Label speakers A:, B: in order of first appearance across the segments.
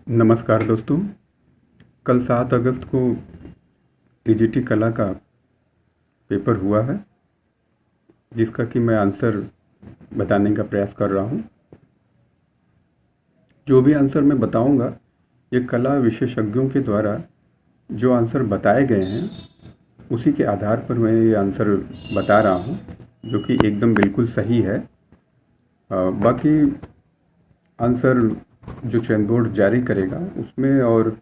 A: नमस्कार दोस्तों। कल 7 अगस्त को टीजीटी कला का पेपर हुआ है, जिसका कि मैं आंसर बताने का प्रयास कर रहा हूँ। जो भी आंसर मैं बताऊँगा, ये कला विशेषज्ञों के द्वारा जो आंसर बताए गए हैं उसी के आधार पर मैं ये आंसर बता रहा हूँ, जो कि एकदम बिल्कुल सही है। बाकी आंसर जो चयन बोर्ड जारी करेगा उसमें, और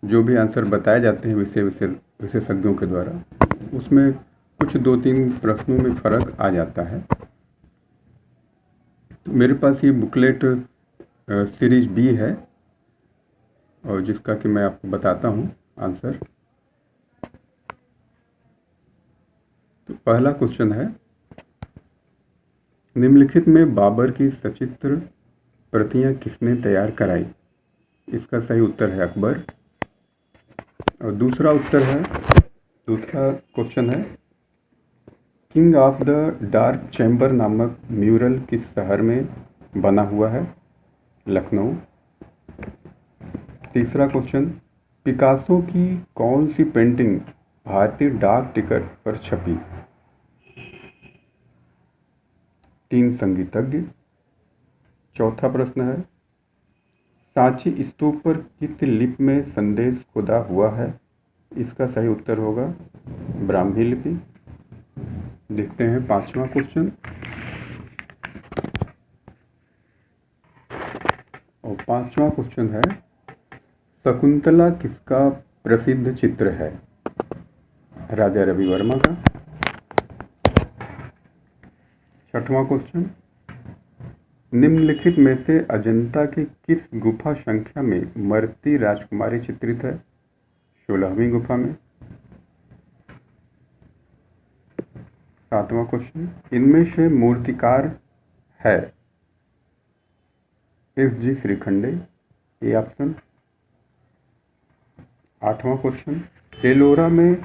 A: जो भी आंसर बताए जाते हैं विशेषज्ञों के द्वारा, उसमें कुछ 2-3 प्रश्नों में फ़र्क आ जाता है। तो मेरे पास ये बुकलेट सीरीज बी है, और जिसका कि मैं आपको बताता हूँ आंसर। तो पहला क्वेश्चन है, निम्नलिखित में बाबर की सचित्र प्रतियां किसने तैयार कराई? इसका सही उत्तर है अकबर। और दूसरा क्वेश्चन है, king of the dark chamber नामक म्यूरल किस शहर में बना हुआ है? लखनऊ। तीसरा क्वेश्चन, पिकासो की कौन सी पेंटिंग भारतीय डाक टिकट पर छपी? 3 संगीतज्ञ। चौथा प्रश्न है, सांची स्तूप पर किस लिपि में संदेश खुदा हुआ है? इसका सही उत्तर होगा ब्राह्मी लिपि। देखते हैं 5वां क्वेश्चन। और 5वां क्वेश्चन है, शकुंतला किसका प्रसिद्ध चित्र है? राजा रवि वर्मा का। 6वां क्वेश्चन, निम्नलिखित में से अजंता के किस गुफा संख्या में मरती राजकुमारी चित्रित है? 16वीं गुफा में। 7वां क्वेश्चन, इनमें से मूर्तिकार है? एस.जी. Shrikhande, A option. 8वां क्वेश्चन, एलोरा में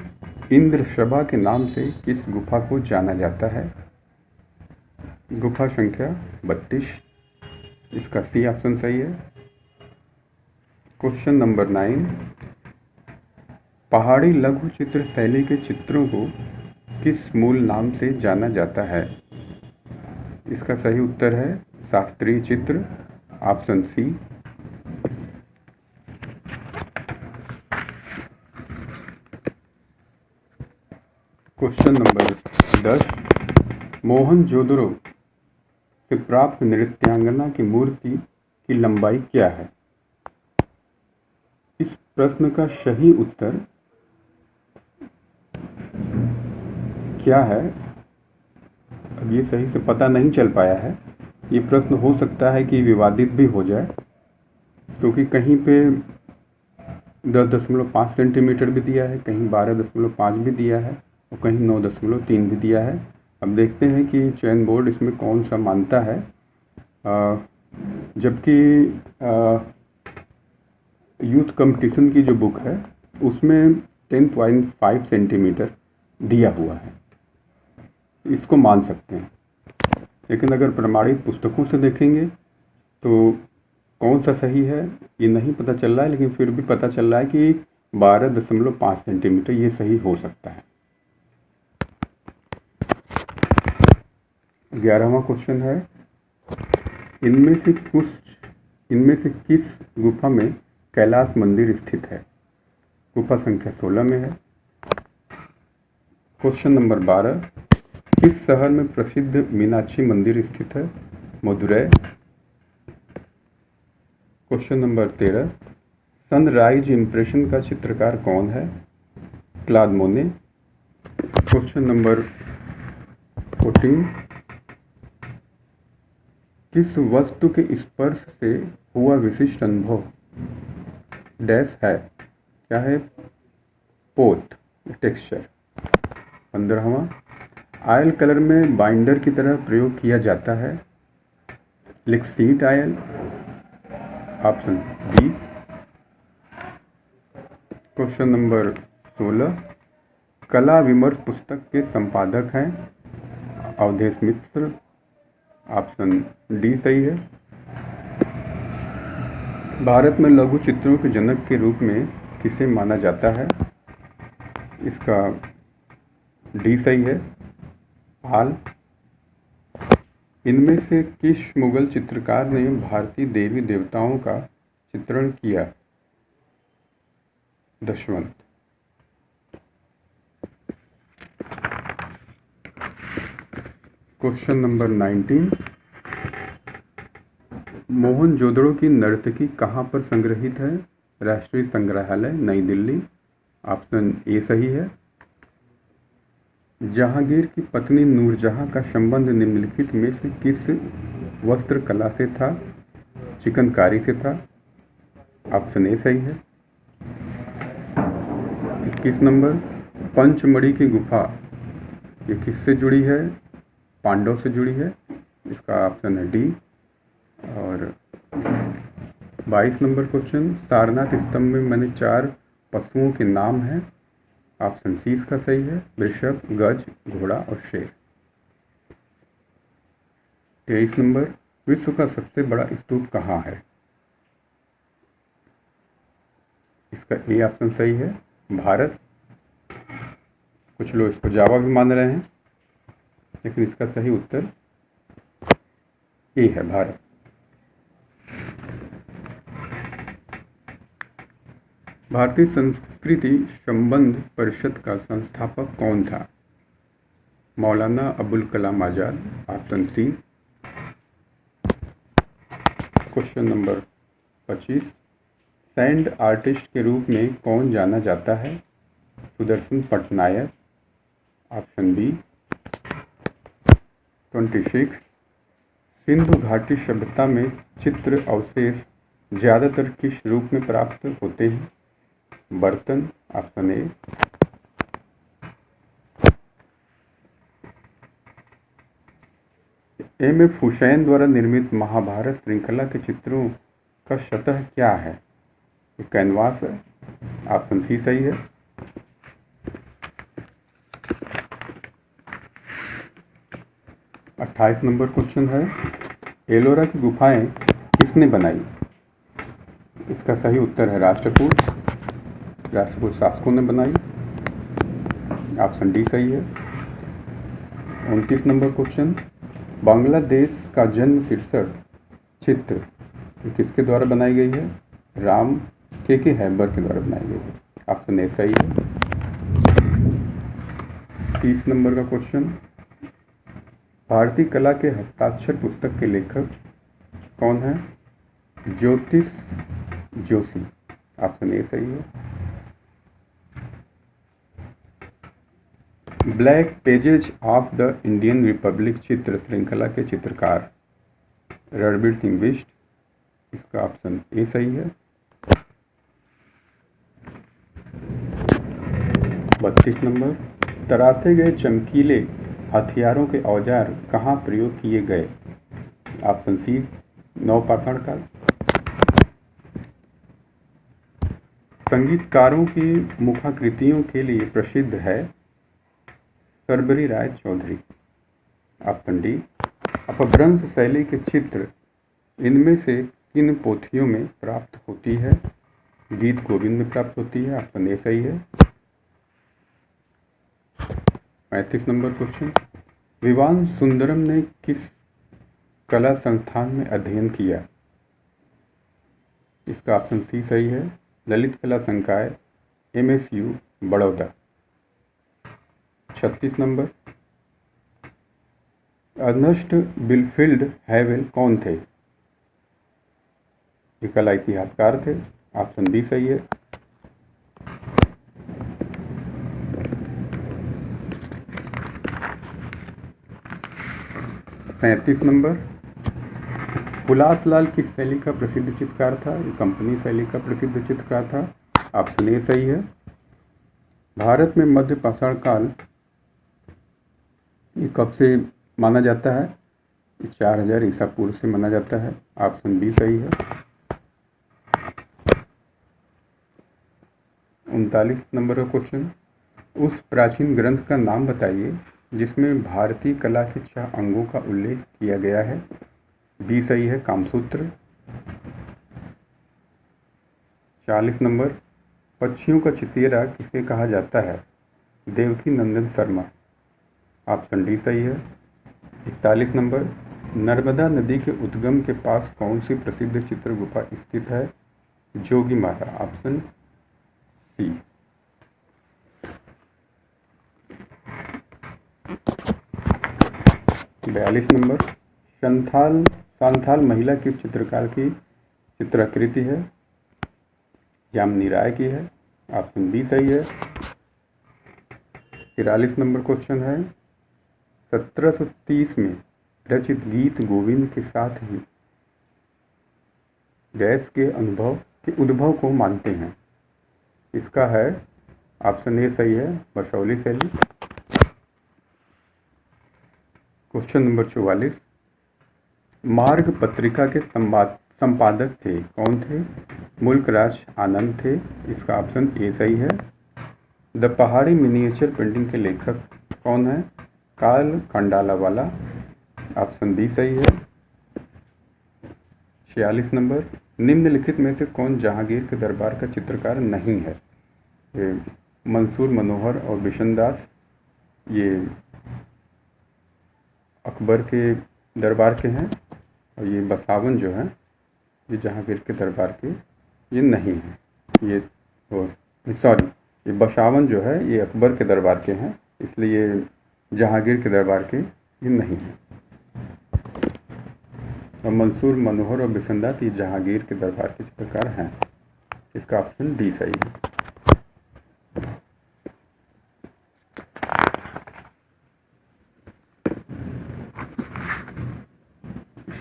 A: इंद्र सभा के नाम से किस गुफा को जाना जाता है? गुफा संख्या 32। इसका सी ऑप्शन सही है। क्वेश्चन नंबर 9, पहाड़ी लघु चित्र शैली के चित्रों को किस मूल नाम से जाना जाता है? इसका सही उत्तर है शास्त्रीय चित्र, option C. Question number 10, Mohenjodaro से प्राप्त नृत्यांगना की मूर्ति की लंबाई क्या है? इस प्रश्न का सही उत्तर क्या है, अब ये सही से पता नहीं चल पाया है। ये प्रश्न हो सकता है कि विवादित भी हो जाए, क्योंकि कहीं पे 10.5 सेंटीमीटर भी दिया है, कहीं 12.5 भी दिया है, और कहीं 9.3 भी दिया है। अब देखते हैं कि चयन बोर्ड इसमें कौन सा मानता है। जबकि यूथ कंपटीशन की जो बुक है उसमें 10.5 सेंटीमीटर दिया हुआ है, इसको मान सकते हैं। लेकिन अगर प्रमाणित पुस्तकों से देखेंगे तो कौन सा सही है ये नहीं पता चल रहा है, लेकिन फिर भी पता चल रहा है कि 12.5 सेंटीमीटर ये सही हो सकता है। 11वां क्वेश्चन है, इनमें से किस गुफा में कैलाश मंदिर स्थित है? गुफा संख्या 16 में है। क्वेश्चन नंबर 12, किस शहर में प्रसिद्ध मीनाक्षी मंदिर स्थित है? Madurai. Question number 13, sunrise impression का चित्रकार कौन है? क्लॉद मोने। क्वेश्चन नंबर 14, किस वस्तु के स्पर्श से हुआ विशिष्ट अनुभव डैश है? क्या है? पोत, टेक्सचर। 15वां, आयल कलर में बाइंडर की तरह प्रयोग किया जाता है? Linseed oil, option B. Question number 16, कला विमर्श पुस्तक के संपादक हैं? अवधेश मिश्र, ऑप्शन डी सही है। भारत में लघु चित्रों के जनक के रूप में किसे माना जाता है? इसका डी सही है, पाल। इनमें से किस मुगल चित्रकार ने भारतीय देवी देवताओं का चित्रण किया? दशवंत। क्वेश्चन नंबर 19, मोहनजोदड़ो की नर्तकी कहाँ पर संग्रहित है? राष्ट्रीय संग्रहालय, नई दिल्ली। ऑप्शन ए सही है। जहांगीर की पत्नी नूरजहां का संबंध निम्नलिखित में से किस वस्त्र कला से था? चिकनकारी से था। ऑप्शन ए सही है। 21 नंबर, पंचमढ़ी की गुफा ये किससे जुड़ी है? पांडव से जुड़ी है। इसका ऑप्शन है डी। और 22 नंबर क्वेश्चन, सारनाथ स्तंभ में मैंने 4 पशुओं के नाम हैं। ऑप्शन सी इसका सही है, वृषभ, गज, घोड़ा और शेर। 23 नंबर, विश्व का सबसे बड़ा स्तूप कहाँ है? इसका ए ऑप्शन सही है, भारत। कुछ लोग इसको जावा भी मान रहे हैं, लेकिन इसका सही उत्तर ए है, भारत। भारतीय संस्कृति संबंध परिषद का संस्थापक कौन था? Maulana Abul Kalam Azad. Option C. Question number 25, sand artist के रूप में कौन जाना जाता है? सुदर्शन पटनायक। Option B. 26, सिंधु घाटी सभ्यता में चित्र अवशेष ज़्यादातर किस रूप में प्राप्त होते हैं? बर्तन। Option A. M F Husain द्वारा निर्मित महाभारत श्रृंखला के चित्रों का सतह क्या है? ये कैनवास है। ऑप्शन सी सही है। 28 नंबर क्वेश्चन है, एलोरा की गुफाएं किसने बनाई? इसका सही उत्तर है राष्ट्रकूट। राष्ट्रकूट शासकों ने बनाई। ऑप्शन डी सही है। 29 नंबर क्वेश्चन, बांग्लादेश का जन्म शीर्षक चित्र किसके द्वारा बनाई गई है? राम के हैबर के द्वारा बनाई गई है। ऑप्शन ए सही है। 30 नंबर का क्वेश्चन, भारतीय कला के हस्ताक्षर पुस्तक के लेखक कौन है? ज्योतिष जोशी। ऑप्शन ए सही है। Black pages of the Indian Republic चित्र श्रृंखला के चित्रकार रणबीर सिंह बिष्ट। इसका ऑप्शन ए सही है। 32 नंबर, तराशे गए चमकीले हथियारों के औजार कहाँ प्रयोग किए गए? ऑप्शन सी, नवपाषाण काल। संगीतकारों की मुखाकृतियों के लिए प्रसिद्ध है सरबरी राय चौधरी। Option D. अपभ्रंश शैली के चित्र इनमें से किन पोथियों में प्राप्त होती है? गीत गोविंद में प्राप्त होती है। ऑप्शन ए सही है। 35 नंबर क्वेश्चन, विवान सुंदरम ने किस कला संस्थान में अध्ययन किया? इसका ऑप्शन सी सही है, ललित कला संकाय, MSU Baroda. 36 number, Ernest Binfield Havell कौन थे? ये कला इतिहासकार थे। ऑप्शन बी सही है। 37 नंबर, हुलासलाल किस शैली का प्रसिद्ध चित्रकार था? ये कंपनी शैली का प्रसिद्ध चित्रकार था। ऑप्शन ए सही है। भारत में मध्य पाषाण काल ये कब से माना जाता है? 4000 ईसा पूर्व से माना जाता है। ऑप्शन बी सही है। 39 नंबर का क्वेश्चन, उस प्राचीन ग्रंथ का नाम बताइए जिसमें भारतीय कला के 6 अंगों का उल्लेख किया गया है। बी सही है, कामसूत्र। 40 नंबर, पक्षियों का चितेरा किसे कहा जाता है? देवकी नंदन शर्मा। ऑप्शन डी सही है। 41 नंबर, नर्मदा नदी के उद्गम के पास कौन सी प्रसिद्ध चित्र गुफा स्थित है? Jogimara. Option C. 42 number, Santhal महिला किस चित्रकार की चित्राकृति है? यामिनी राय की है। ऑप्शन बी सही है। 43 नंबर क्वेश्चन है, 1730 में रचित गीत गोविंद के साथ ही गैस के उद्भव को मानते हैं। इसका है ऑप्शन ए सही है, बरसौली शैली। क्वेश्चन नंबर 44, मार्ग पत्रिका के संपादक थे कौन थे? मुल्कराज आनंद थे। इसका ऑप्शन ए सही है। द पहाड़ी मिनिएचर पेंटिंग के लेखक कौन है? कार्ल खंडालावाला। ऑप्शन बी सही है। 46 नंबर, निम्नलिखित में से कौन जहांगीर के दरबार का चित्रकार नहीं है? ये मंसूर मनोहर और बिशनदास, ये अकबर के दरबार के हैं, और ये बसावन जो है ये जहांगीर के दरबार के ये नहीं है। ये ये बसावन जो है ये अकबर के दरबार के हैं, इसलिए जहांगीर के दरबार के ये नहीं है। और मंसूर मनोहर और बिशनदास ये जहांगीर के दरबार के चित्रकार हैं। इसका ऑप्शन डी सही है।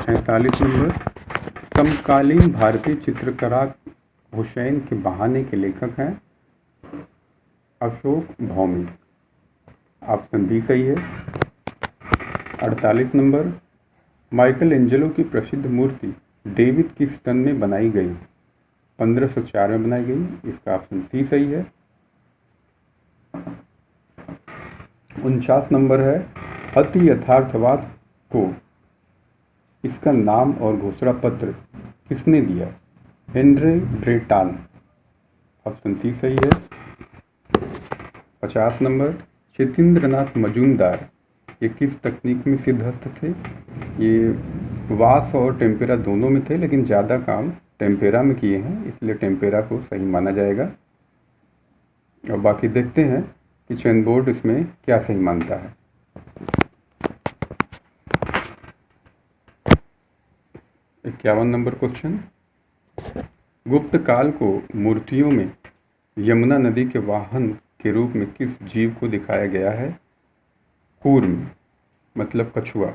A: 47 नंबर, समकालीन भारतीय चित्रकला हुसैन के बहाने के लेखक हैं? अशोक भौमिक। ऑप्शन बी सही है। 48 नंबर, माइकल एंजेलो की प्रसिद्ध मूर्ति डेविड किस सन में बनाई गई? 1504 में बनाई गई। इसका ऑप्शन सी सही है। 49 नंबर है, अति यथार्थवाद को इसका नाम और घोषणा पत्र किसने दिया? हेनरी ब्रेटान। ऑप्शन सी सही है। 50 नंबर, सत्येंद्रनाथ मजूमदार ये किस तकनीक में सिद्धहस्त थे? ये वाश और टेम्पेरा दोनों में थे, लेकिन ज़्यादा काम टेम्पेरा में किए हैं, इसलिए टेम्पेरा को सही माना जाएगा। और बाकी देखते हैं कि चैन बोर्ड इसमें क्या सही मानता है। 51 नंबर क्वेश्चन, गुप्त काल को मूर्तियों में यमुना नदी के वाहन के रूप में किस जीव को दिखाया गया है? कूर्म, मतलब कछुआ।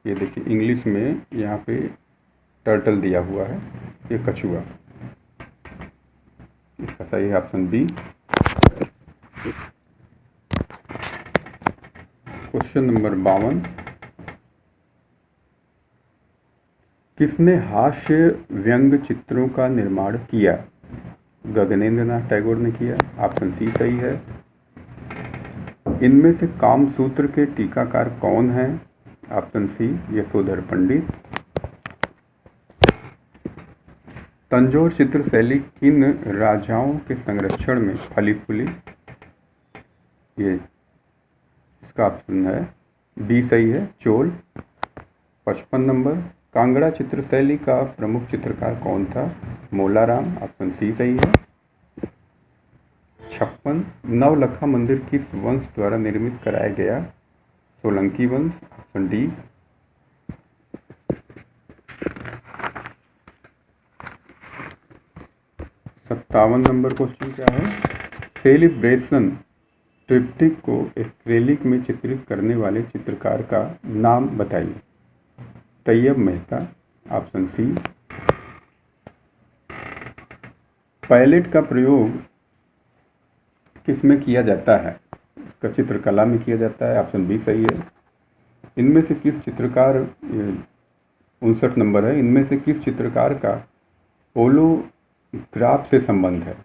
A: ये देखिए इंग्लिश में यहाँ पे टर्टल दिया हुआ है, ये कछुआ। इसका सही है ऑप्शन बी। क्वेश्चन नंबर 52, किसने हास्य व्यंग चित्रों का निर्माण किया? गगनेंद्र नाथ टैगोर ने किया। ऑप्शन सी सही है। इनमें से कामसूत्र के टीकाकार कौन हैं? ऑप्शन सी यशोधर पंडित। तंजौर चित्र शैली किन राजाओं के संरक्षण में फली फूली? ये इसका ऑप्शन है बी सही है, चोल। 55 नंबर, कांगड़ा चित्र शैली का प्रमुख चित्रकार कौन था? मोलाराम। ऑप्शन सी सही है। 56, नवलखा मंदिर किस वंश द्वारा निर्मित कराया गया? सोलंकी वंश। Option D. 57 नंबर क्वेश्चन क्या है? सेलिब्रेशन ट्रिप्टिक को एक्रेलिक में चित्रित करने वाले चित्रकार का नाम बताइए। Tyeb Mehta. Option C. Palette का प्रयोग किस में किया जाता है? इसका चित्रकला में किया जाता है। ऑप्शन बी सही है। इनमें से किस चित्रकार 59 नंबर है, इनमें से किस चित्रकार का ओलोग्राफ से संबंध है?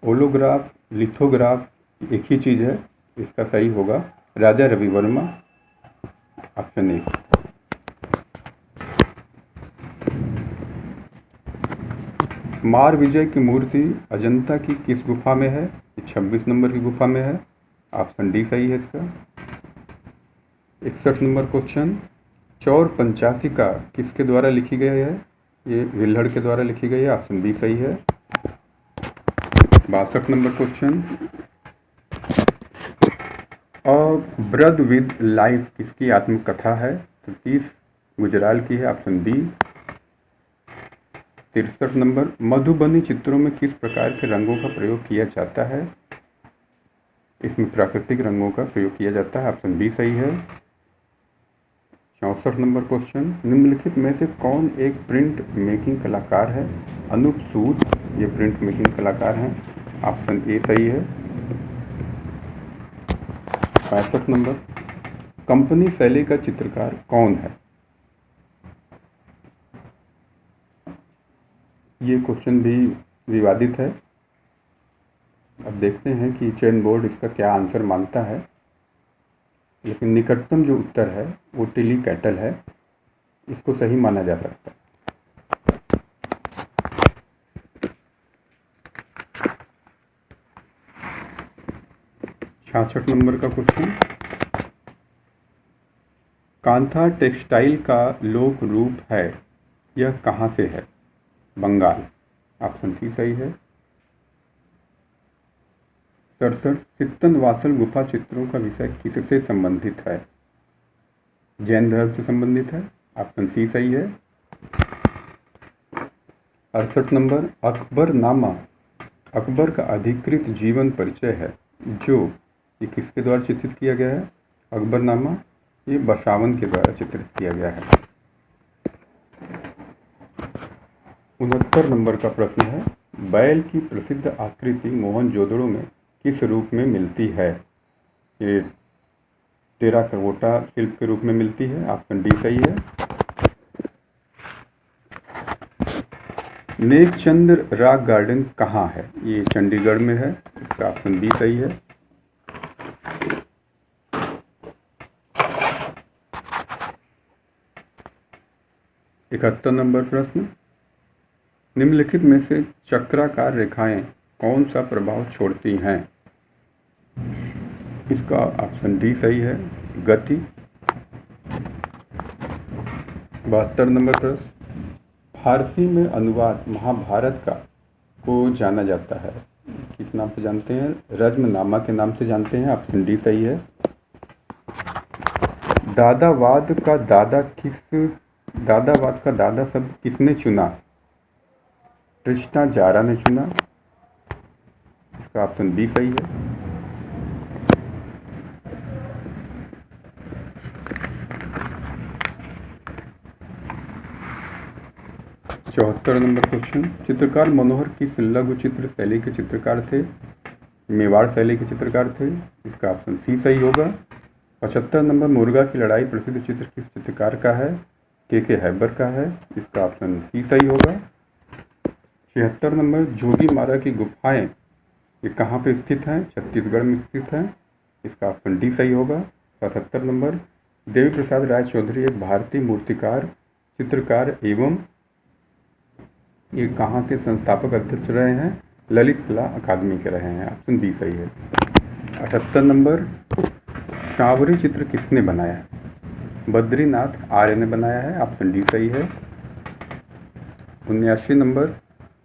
A: ओलोग्राफ, लिथोग्राफ एक ही चीज़ है। इसका सही होगा राजा रवि वर्मा। Option A. मार विजय की मूर्ति अजंता की किस गुफा में है? ये 26 नंबर की गुफा में है। ऑप्शन डी सही है इसका। 61 नंबर क्वेश्चन, चौर पंचाशिका किसके द्वारा लिखी गई है? ये विल्हड़ के द्वारा लिखी गई है। ऑप्शन बी सही है। 62 number question, a ब्रद with life किसकी आत्मकथा है? सतीश गुजराल की है। Option B. 63 नंबर, मधुबनी चित्रों में किस प्रकार के रंगों का प्रयोग किया जाता है? इसमें प्राकृतिक रंगों का प्रयोग किया जाता है। ऑप्शन बी सही है। 64 नंबर क्वेश्चन, निम्नलिखित में से कौन एक प्रिंट मेकिंग कलाकार है? अनूप सूद ये प्रिंट मेकिंग कलाकार हैं। ऑप्शन ए सही है। 65 नंबर, कंपनी शैली का चित्रकार कौन है? ये क्वेश्चन भी विवादित है। अब देखते हैं कि चयन बोर्ड इसका क्या आंसर मानता है, लेकिन निकटतम जो उत्तर है वो टिली कैटल है, इसको सही माना जा सकता है। 66 नंबर का क्वेश्चन, कांथा टेक्सटाइल का लोक रूप है, यह कहाँ से है? बंगाल। ऑप्शन सी सही है। 67, सित्तनवासल गुफा चित्रों का विषय किससे संबंधित है? जैन धर्म से संबंधित है। ऑप्शन सी सही है। 68 नंबर, अकबरनामा अकबर का अधिकृत जीवन परिचय है, जो ये किसके द्वारा चित्रित किया गया है? अकबरनामा ये बसावन के द्वारा चित्रित किया गया है। 69 नंबर का प्रश्न है, बैल की प्रसिद्ध आकृति मोहनजोदड़ो में किस रूप में मिलती है? ये टेराकोटा शिल्प के रूप में मिलती है। ऑप्शन डी सही है। नेकचंद्र रॉक गार्डन कहाँ है? ये चंडीगढ़ में है। इसका ऑप्शन बी सही है। 71 नंबर प्रश्न, निम्नलिखित में से चक्राकार रेखाएं कौन सा प्रभाव छोड़ती हैं? इसका ऑप्शन डी सही है, गति। 72 नंबर प्रश्न, फारसी में अनुवाद महाभारत का को जाना जाता है, किस नाम से जानते हैं? रज्मनामा के नाम से जानते हैं। ऑप्शन डी सही है। दादावाद का दादा शब्द किसने चुना? ट्रिस्टा जारा ने चुना। इसका ऑप्शन बी सही है। 74 नंबर क्वेश्चन, चित्रकार मनोहर किस लघु चित्र शैली के चित्रकार थे? मेवाड़ शैली के चित्रकार थे। इसका ऑप्शन सी सही होगा। 75 नंबर, मुर्गा की लड़ाई प्रसिद्ध चित्र किस चित्रकार का है? के हैबर का है। इसका ऑप्शन सी सही होगा। 76 नंबर, जोगी मारा की गुफाएं ये कहाँ पे स्थित हैं? छत्तीसगढ़ में स्थित हैं। इसका ऑप्शन डी सही होगा। 77 नंबर, देवी प्रसाद राय चौधरी एक भारतीय मूर्तिकार चित्रकार एवं ये कहाँ के संस्थापक अध्यक्ष रहे हैं? ललित कला अकादमी के रहे हैं। ऑप्शन बी सही है। 78 नंबर, शावरी चित्र किसने बनाया है? बद्रीनाथ आर्य ने बनाया है। ऑप्शन डी सही है। 79 नंबर,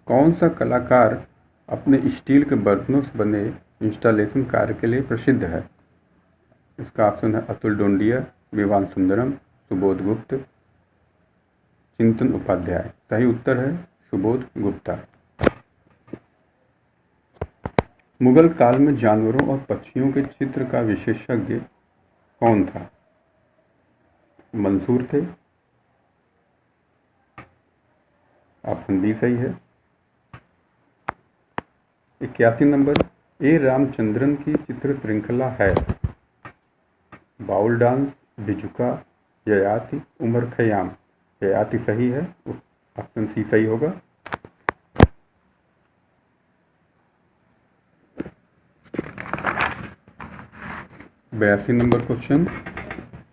A: कौन सा कलाकार अपने स्टील के बर्तनों से बने इंस्टॉलेशन कार्य के लिए प्रसिद्ध है? इसका ऑप्शन है अतुल डोंडिया, विवान सुंदरम, सुबोध गुप्त, चिंतन उपाध्याय। सही उत्तर है सुबोध गुप्ता। मुगल काल में जानवरों और पक्षियों के चित्र का विशेषज्ञ कौन था? मंसूर थे। ऑप्शन बी सही है। 81 नंबर, ए रामचंद्रन की चित्र श्रृंखला है बाउल डांस, बिजुका, ययाति, उमर खयाम। ययाति सही है। ऑप्शन सी सही होगा। 82 नंबर क्वेश्चन,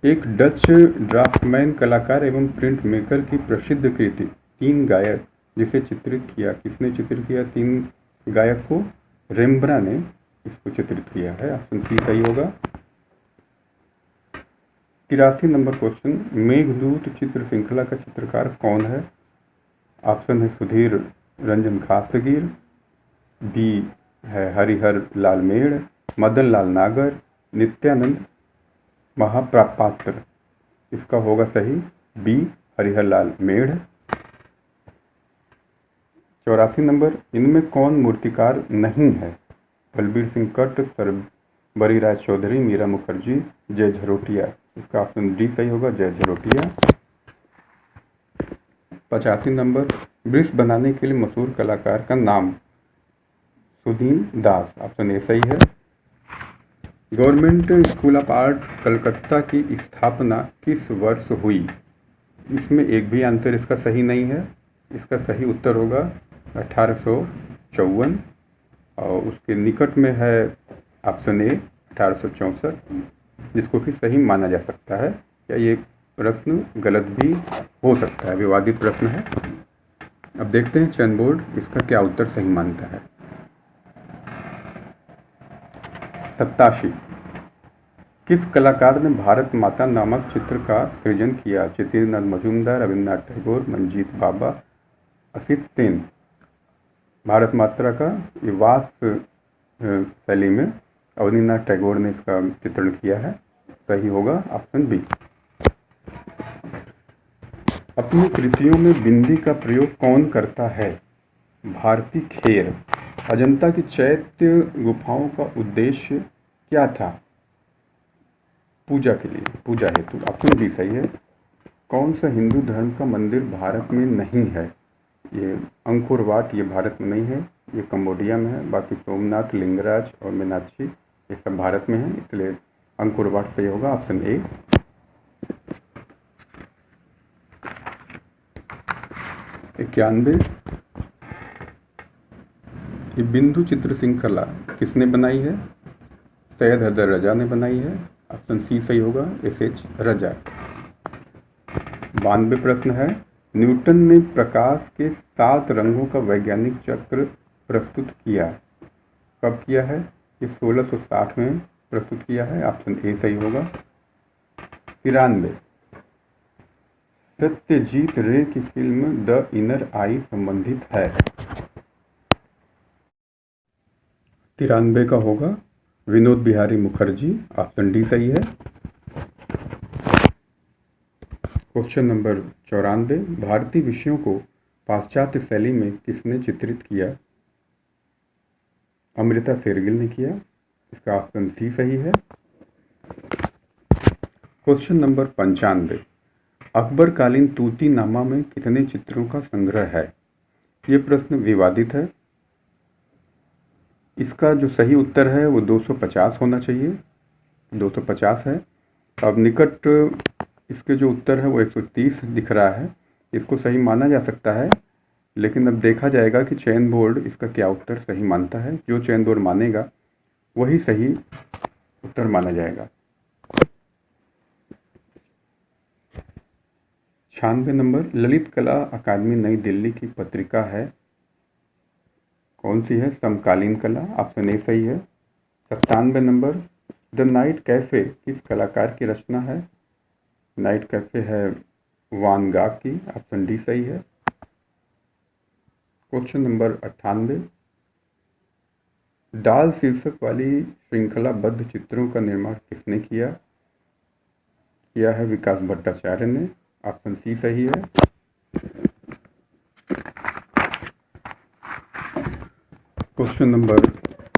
A: एक डच ड्राफ्टमैन कलाकार एवं प्रिंट मेकर की प्रसिद्ध कृति तीन गायक जिसे चित्रित किया, किसने चित्रित किया? 3 गायक को रेम्ब्रा ने इसको चित्रित किया है। ऑप्शन सी सही होगा। 83 नंबर क्वेश्चन, मेघदूत चित्र श्रृंखला का चित्रकार कौन है? ऑप्शन है सुधीर रंजन खासगीर, बी है हरिहर लाल मेड़, मदन लाल नागर, नित्यानंद महापात्र। इसका होगा सही बी हरिहर लाल मेड़। 84 नंबर, इनमें कौन मूर्तिकार नहीं है? बलबीर सिंह कट, सरबरी राय चौधरी, मीरा मुखर्जी, जय झरोटिया। इसका ऑप्शन डी सही होगा, जय झरोटिया। 85 नंबर, ब्रिज बनाने के लिए मशहूर कलाकार का नाम? सुदीन दास। ऑप्शन ए सही है। Government school of art Calcutta की स्थापना किस वर्ष हुई? इसमें एक भी आंसर इसका सही नहीं है। इसका सही उत्तर होगा 1854 और उसके निकट में है ऑप्शन ए 1864, जिसको कि सही माना जा सकता है। या ये प्रश्न गलत भी हो सकता है, विवादित प्रश्न है। अब देखते हैं चयन बोर्ड इसका क्या उत्तर सही मानता है। 87, किस कलाकार ने भारत माता नामक चित्र का सृजन किया? चित्रेंद्रनाथ मजूमदार, रविन्द्रनाथ टैगोर, मंजीत बाबा, असित सेन। भारत माता का ये वास शैली में रविन्द्रनाथ टैगोर ने इसका चित्रण किया है। सही होगा ऑप्शन बी। अपनी कृतियों में बिंदी का प्रयोग कौन करता है? भारती खेर। अजंता की चैत्य गुफाओं का उद्देश्य क्या था? पूजा के लिए, पूजा हेतु। ऑप्शन बी सही है। कौन सा हिंदू धर्म का मंदिर भारत में नहीं है? ये अंकुर वाट, ये भारत में नहीं है, ये कंबोडिया में है। बाकी सोमनाथ, लिंगराज और मीनाक्षी ये सब भारत में है, इसलिए अंकुर वाट सही होगा, ऑप्शन ए। 91, ये बिंदु चित्र श्रृंखला किसने बनाई है? सैयद हैदर रजा ने बनाई है। ऑप्शन सी सही होगा, एस.एच. रजा। 92 प्रश्न है, न्यूटन ने प्रकाश के 7 रंगों का वैज्ञानिक चक्र प्रस्तुत किया। कब किया है? ये 1660 में प्रस्तुत किया है। ऑप्शन ए सही होगा। 93, सत्यजीत रे की फिल्म द इनर आई संबंधित है। 93 का होगा विनोद बिहारी मुखर्जी। ऑप्शन डी सही है। क्वेश्चन नंबर 94, भारतीय विषयों को पाश्चात्य शैली में किसने चित्रित किया? अमृता शेरगिल ने किया। इसका ऑप्शन सी सही है। क्वेश्चन नंबर 95, अकबरकालीन तूतीनामा में कितने चित्रों का संग्रह है? ये प्रश्न विवादित है। इसका जो सही उत्तर है वो 250 होना चाहिए, 250 है। अब निकट इसके जो उत्तर है वो 130 दिख रहा है। इसको सही माना जा सकता है, लेकिन अब देखा जाएगा कि चयन बोर्ड इसका क्या उत्तर सही मानता है। जो चयन बोर्ड मानेगा वही सही उत्तर माना जाएगा। 96 नंबर, ललित कला अकादमी नई दिल्ली की पत्रिका है, कौन सी है? समकालीन कला। ऑप्शन ए सही है। 97 नंबर, द नाइट कैफे किस कलाकार की रचना है? नाइट कैफे है वान गाग की। ऑप्शन डी सही है। क्वेश्चन नंबर 98, डाल शीर्षक वाली श्रृंखलाबद्ध चित्रों का निर्माण किसने किया? किया है विकास भट्टाचार्य ने। ऑप्शन सी सही है। क्वेश्चन नंबर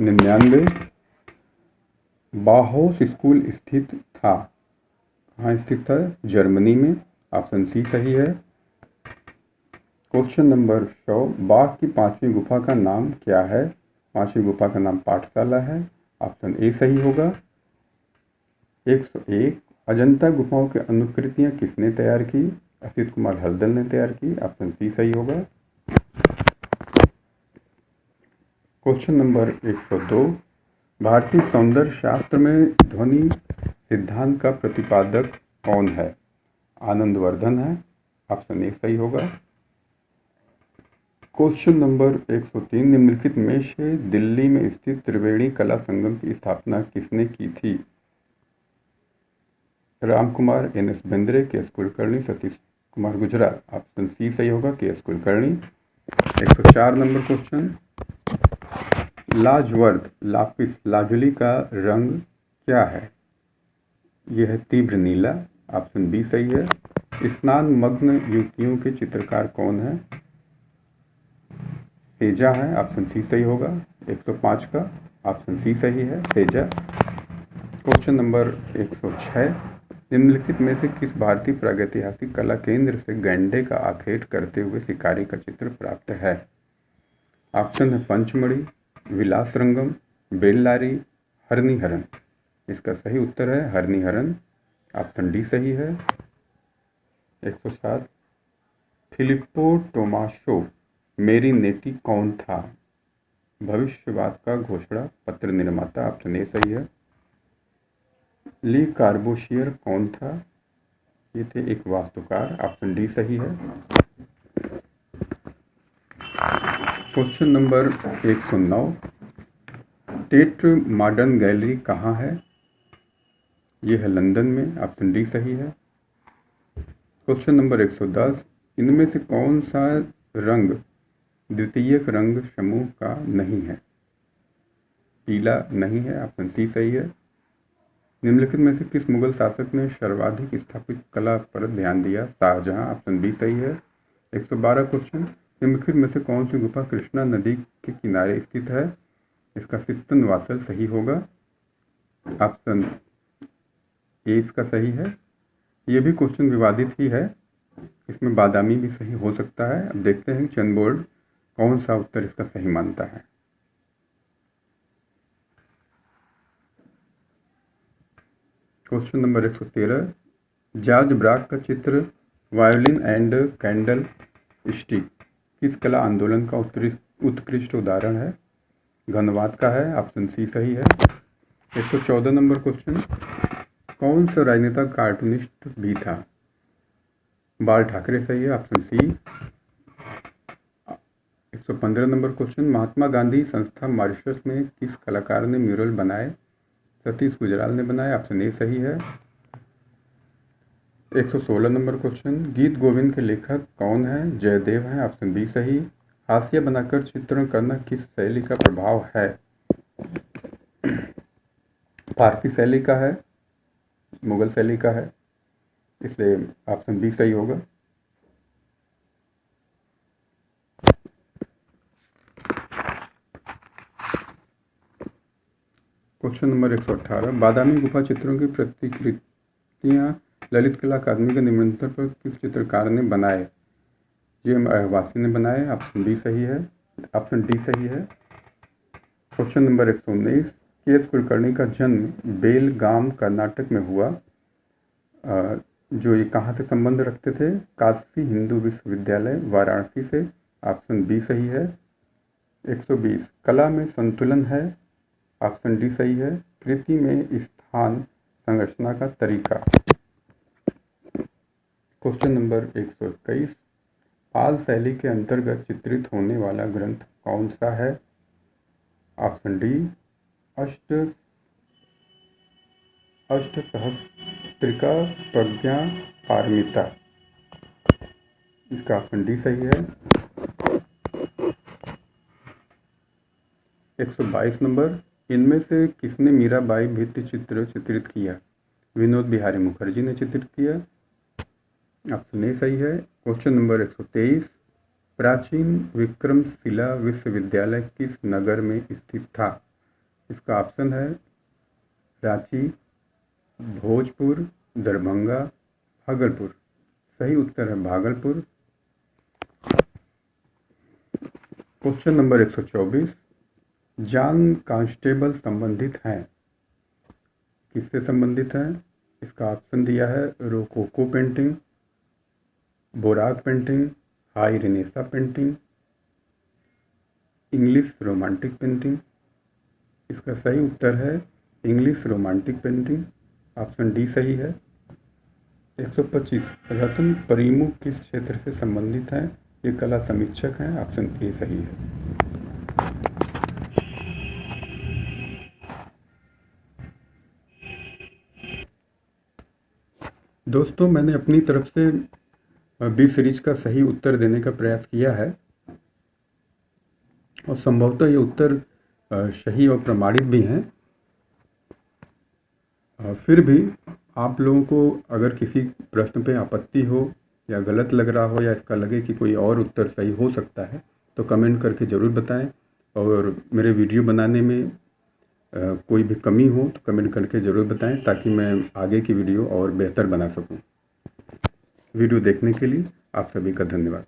A: 99, बाहोस स्कूल स्थित था, कहाँ स्थित था? जर्मनी में। ऑप्शन सी सही है। क्वेश्चन नंबर 100, बाघ की 5वीं गुफा का नाम क्या है? 5वीं गुफा का नाम पाठशाला है। ऑप्शन ए सही होगा। 101, अजंता गुफाओं की अनुकृतियाँ किसने तैयार की? असित कुमार हल्दर ने तैयार की। ऑप्शन सी सही होगा। क्वेश्चन नंबर 102, भारतीय सौंदर्य शास्त्र में ध्वनि सिद्धांत का प्रतिपादक कौन है? आनंदवर्धन है। ऑप्शन ए सही होगा। क्वेश्चन नंबर 103 निम्नलिखित में से दिल्ली में स्थित त्रिवेणी कला संगम की स्थापना किसने की थी? Ramkumar, N S. Bendre, K S. Kulkarni, Satish Kumar Gujral. Option C सही होगा, के.एस. कुलकर्णी। 104 नंबर क्वेश्चन, लाजवर्द लापिस लाजुली का रंग क्या है? यह है तीव्र नीला। ऑप्शन बी सही है। स्नान मग्न युवतियों के चित्रकार कौन है? सेजा है। ऑप्शन सी सही होगा। 105 का ऑप्शन सी सही है, सेजा। क्वेश्चन नंबर 106 निम्नलिखित में से किस भारतीय प्रागैतिहासिक कला केंद्र से गैंडे का आखेट करते हुए शिकारी का चित्र प्राप्त है? ऑप्शन है पंचमढ़ी, विलासरंगम, बेल्लारी, हरनिहरन। इसका सही उत्तर है हरनिहरन। ऑप्शन डी सही है। 107 फिलिप्पो टोमासो मेरिनेटी कौन था? भविष्यवाद का घोषणा पत्र निर्माता। ऑप्शन ए सही है। ली कार्बोशियर कौन था? ये थे एक वास्तुकार। ऑप्शन डी सही है। Question number 109 Tate Modern gallery कहाँ है? ये है लंदन में। ऑप्शन डी सही है। क्वेश्चन नंबर 110 इनमें से कौन सा रंग द्वितीयक रंग समूह का नहीं है? पीला नहीं है। ऑप्शन सी सही है। निम्नलिखित में से किस मुगल शासक ने सर्वाधिक स्थापित कला पर ध्यान दिया? शाहजहां। ऑप्शन बी सही है। 112 क्वेश्चन निम्नलिखित में से कौन सी गुफा कृष्णा नदी के किनारे स्थित है? इसका सित्तन वासल सही होगा। ऑप्शन ए इसका सही है। ये भी क्वेश्चन विवादित ही है, इसमें बादामी भी सही हो सकता है। अब देखते हैं चंद बोर्ड कौन सा उत्तर इसका सही मानता है। क्वेश्चन नंबर 113 जॉर्ज ब्राक का चित्र वायोलिन एंड कैंडल स्टिक किस कला आंदोलन का उत्कृष्ट उदाहरण है? घनवाद का है। ऑप्शन सी सही है। 114 नंबर क्वेश्चन कौन सा राजनेता कार्टूनिस्ट भी था? बाल ठाकरे सही है। Option C. 115 number question Mahatma Gandhi संस्था मॉरिशस में किस कलाकार ने म्यूरल बनाए? सतीश गुजराल ने बनाया। ऑप्शन ए सही है। 116 नंबर क्वेश्चन गीत गोविंद के लेखक कौन है? जयदेव हैं। ऑप्शन बी सही। हाशिया बनाकर चित्रण करना किस शैली का प्रभाव है? फारसी शैली का है, मुगल शैली का है, इसलिए ऑप्शन बी सही होगा। क्वेश्चन नंबर 118 बादामी गुफा चित्रों की प्रतिकृतियां ललित कला अकादमी के निमंत्रण पर किस चित्रकार ने बनाए? ये वासी ने बनाए। ऑप्शन बी सही है। ऑप्शन डी सही है। Question number 119 KS. कुलकर्णी का जन्म बेलगाम कर्नाटक में हुआ। जो ये कहाँ से संबंध रखते थे? काशी हिंदू विश्वविद्यालय वाराणसी से। ऑप्शन बी सही है। 120 कला में संतुलन है। ऑप्शन डी सही है। कृति में स्थान संरचना का तरीका। क्वेश्चन नंबर 121 पाल शैली के अंतर्गत चित्रित होने वाला ग्रंथ कौन सा है? ऑप्शन डी अष्टसहस्त्रिका प्रज्ञा पारमिता। इसका ऑप्शन डी सही है। 122 नंबर इनमें से किसने मीराबाई भित्ति चित्र चित्रित किया? विनोद बिहारी मुखर्जी ने चित्रित किया। ऑप्शन ए सही है। क्वेश्चन नंबर 123 प्राचीन विक्रमशिला विश्वविद्यालय किस नगर में स्थित था? इसका ऑप्शन है रांची, भोजपुर, दरभंगा, भागलपुर। सही उत्तर है Bhagalpur. Question number 124 John Constable संबंधित हैं? किससे संबंधित है? इसका ऑप्शन दिया है rococo painting, baroque painting, high renaissance painting, English romantic painting. इसका सही उत्तर है English romantic painting. Option D सही है। 125 रतन परिमु किस क्षेत्र से संबंधित हैं? ये कला समीक्षक हैं, ऑप्शन ए सही है। दोस्तों, मैंने अपनी तरफ से बी सीरीज का सही उत्तर देने का प्रयास किया है और संभवतः ये उत्तर सही और प्रमाणित भी हैं। फिर भी आप लोगों को अगर किसी प्रश्न पे आपत्ति हो या गलत लग रहा हो या इसका लगे कि कोई और उत्तर सही हो सकता है तो कमेंट करके ज़रूर बताएं। और मेरे वीडियो बनाने में कोई भी कमी हो तो कमेंट करके ज़रूर बताएं ताकि मैं आगे की वीडियो और बेहतर बना सकूं। वीडियो देखने के लिए आप सभी का धन्यवाद।